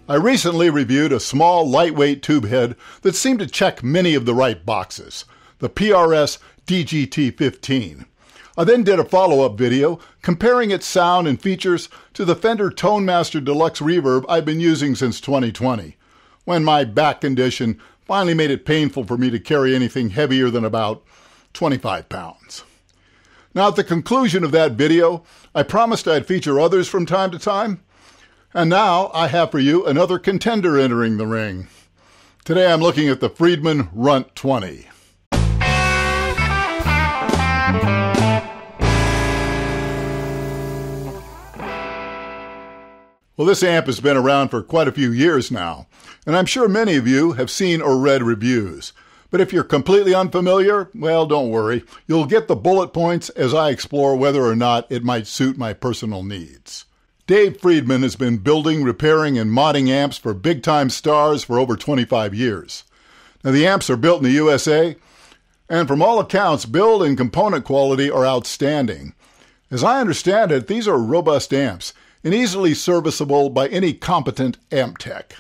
I recently reviewed a small, lightweight tube head that seemed to check many of the right boxes, the PRS DGT-15. I then did a follow-up video comparing its sound and features to the Fender ToneMaster Deluxe Reverb I've been using since 2020, when my back condition finally made it painful for me to carry anything heavier than about 25 pounds. Now, at the conclusion of that video, I promised I'd feature others from time to time. And now I have for you another contender entering the ring. Today I'm looking at the Friedman Runt 20. Well, this amp has been around for quite a few years now, and I'm sure many of you have seen or read reviews. But if you're completely unfamiliar, well, don't worry. You'll get the bullet points as I explore whether or not it might suit my personal needs. Dave Friedman has been building, repairing, and modding amps for big-time stars for over 25 years. Now, the amps are built in the USA, and from all accounts, build and component quality are outstanding. As I understand it, these are robust amps and easily serviceable by any competent amp tech.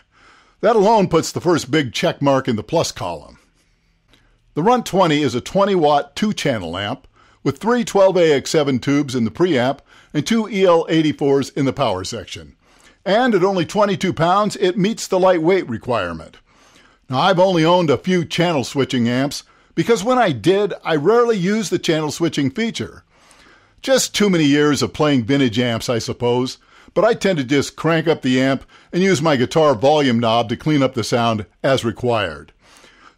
That alone puts the first big check mark in the plus column. The Runt 20 is a 20-watt 2-channel amp with 3 12AX7 tubes in the preamp and 2 EL84s in the power section. And at only 22 pounds, it meets the lightweight requirement. Now, I've only owned a few channel switching amps because when I did, I rarely used the channel switching feature. Just too many years of playing vintage amps, I suppose, but I tend to just crank up the amp and use my guitar volume knob to clean up the sound as required.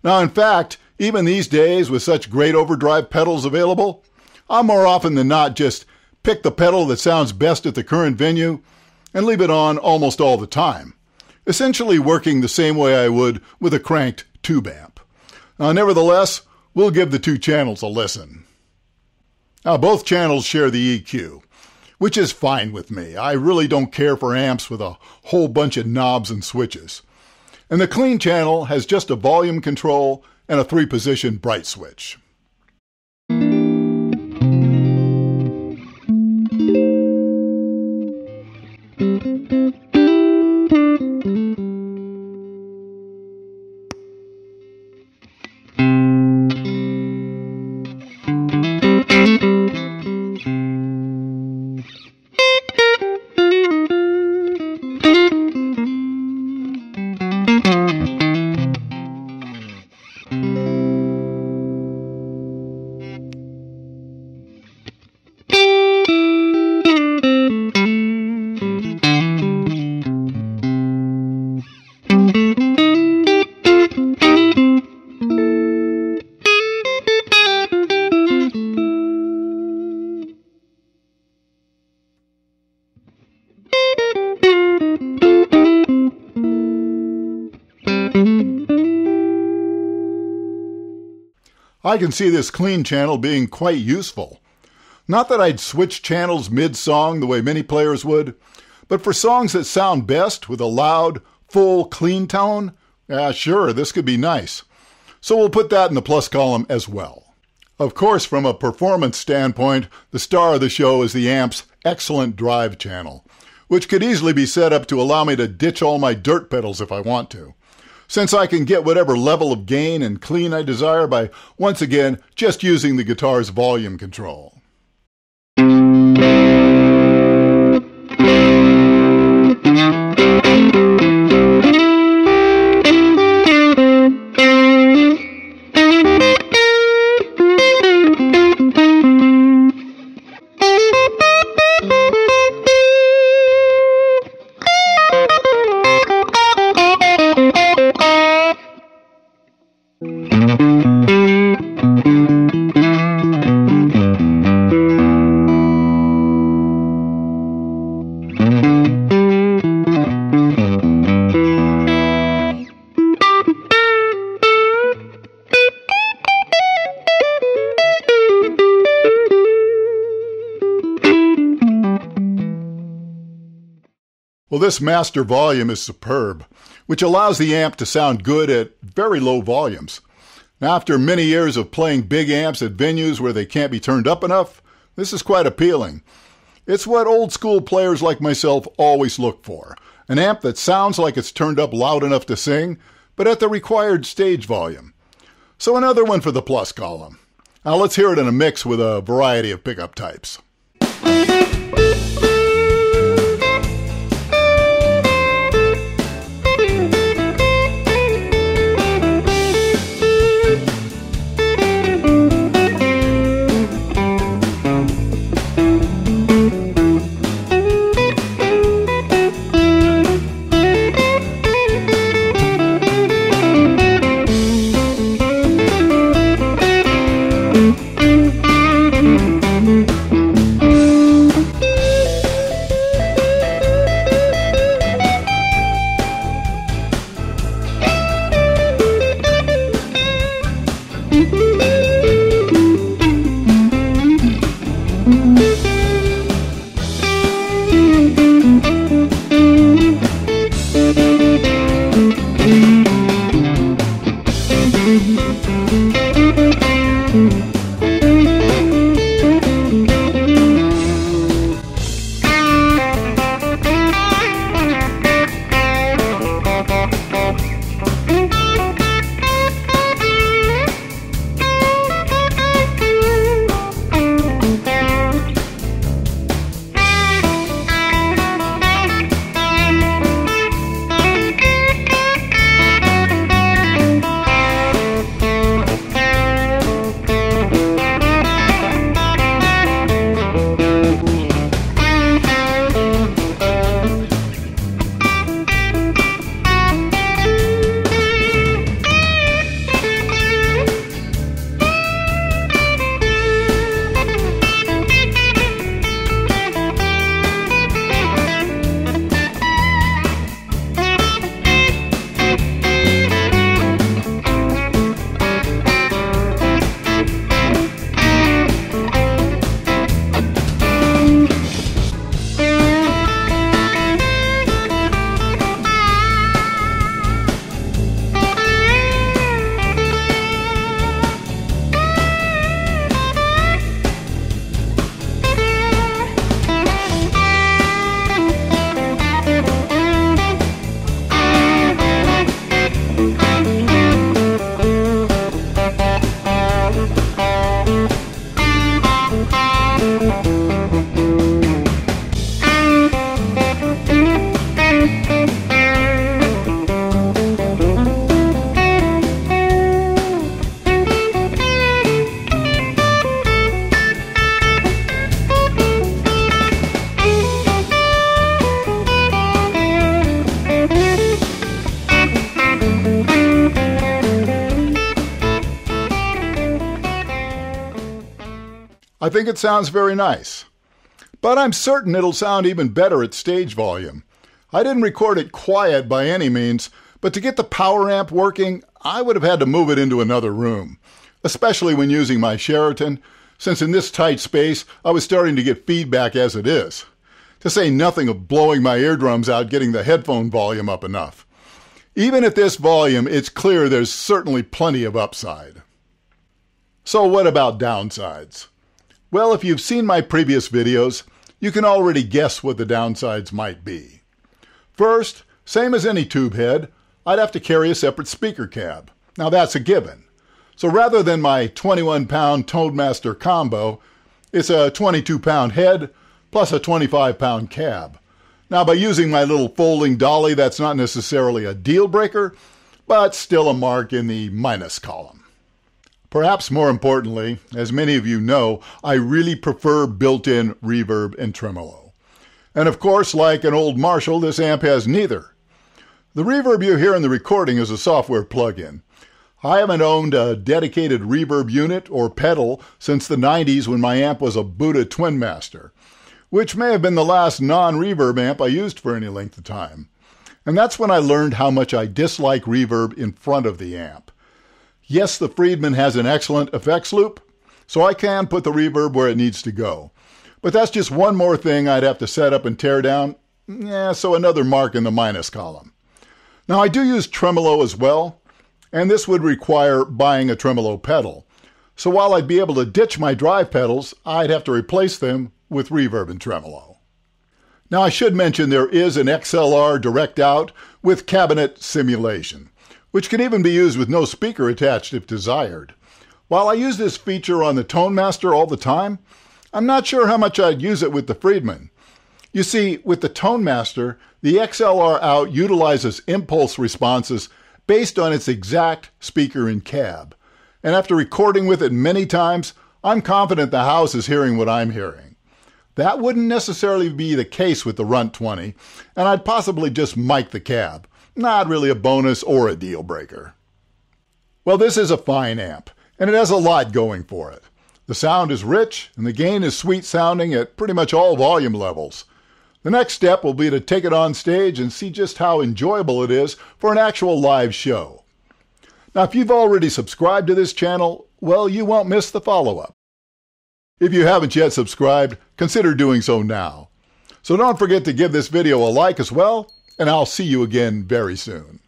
Now, in fact, even these days with such great overdrive pedals available, I'm more often than not just pick the pedal that sounds best at the current venue and leave it on almost all the time, essentially working the same way I would with a cranked tube amp. Now, nevertheless, we'll give the two channels a listen. Now, both channels share the EQ, which is fine with me. I really don't care for amps with a whole bunch of knobs and switches. And the clean channel has just a volume control and a 3-position bright switch. I can see this clean channel being quite useful. Not that I'd switch channels mid-song the way many players would, but for songs that sound best with a loud, full, clean tone, sure, this could be nice. So we'll put that in the plus column as well. Of course, from a performance standpoint, the star of the show is the amp's excellent drive channel, which could easily be set up to allow me to ditch all my dirt pedals if I want to, since I can get whatever level of gain and clean I desire by, once again, just using the guitar's volume control. Well, this master volume is superb, which allows the amp to sound good at very low volumes. Now, after many years of playing big amps at venues where they can't be turned up enough, this is quite appealing. It's what old school players like myself always look for. An amp that sounds like it's turned up loud enough to sing, but at the required stage volume. So another one for the plus column. Now let's hear it in a mix with a variety of pickup types. I think it sounds very nice. But I'm certain it'll sound even better at stage volume. I didn't record it quiet by any means, but to get the power amp working, I would have had to move it into another room, especially when using my Sheraton, since in this tight space I was starting to get feedback as it is. To say nothing of blowing my eardrums out getting the headphone volume up enough. Even at this volume, it's clear there's certainly plenty of upside. So what about downsides? Well, if you've seen my previous videos, you can already guess what the downsides might be. First, same as any tube head, I'd have to carry a separate speaker cab. Now that's a given. So rather than my 21-pound Toadmaster combo, it's a 22-pound head plus a 25-pound cab. Now by using my little folding dolly, that's not necessarily a deal breaker, but still a mark in the minus column. Perhaps more importantly, as many of you know, I really prefer built-in reverb and tremolo. And of course, like an old Marshall, this amp has neither. The reverb you hear in the recording is a software plug-in. I haven't owned a dedicated reverb unit or pedal since the 90s when my amp was a Buddha Twin Master, which may have been the last non-reverb amp I used for any length of time. And that's when I learned how much I dislike reverb in front of the amp. Yes, the Friedman has an excellent effects loop, so I can put the reverb where it needs to go. But that's just one more thing I'd have to set up and tear down, so another mark in the minus column. Now I do use tremolo as well, and this would require buying a tremolo pedal. So while I'd be able to ditch my drive pedals, I'd have to replace them with reverb and tremolo. Now I should mention there is an XLR direct out with cabinet simulation, which can even be used with no speaker attached if desired. While I use this feature on the Tone Master all the time, I'm not sure how much I'd use it with the Friedman. You see, with the Tone Master, the XLR out utilizes impulse responses based on its exact speaker in cab. And after recording with it many times, I'm confident the house is hearing what I'm hearing. That wouldn't necessarily be the case with the Runt 20, and I'd possibly just mic the cab. Not really a bonus or a deal breaker. Well, this is a fine amp, and it has a lot going for it. The sound is rich, and the gain is sweet sounding at pretty much all volume levels. The next step will be to take it on stage and see just how enjoyable it is for an actual live show. Now, if you've already subscribed to this channel, well, you won't miss the follow-up. If you haven't yet subscribed, consider doing so now. So don't forget to give this video a like as well, and I'll see you again very soon.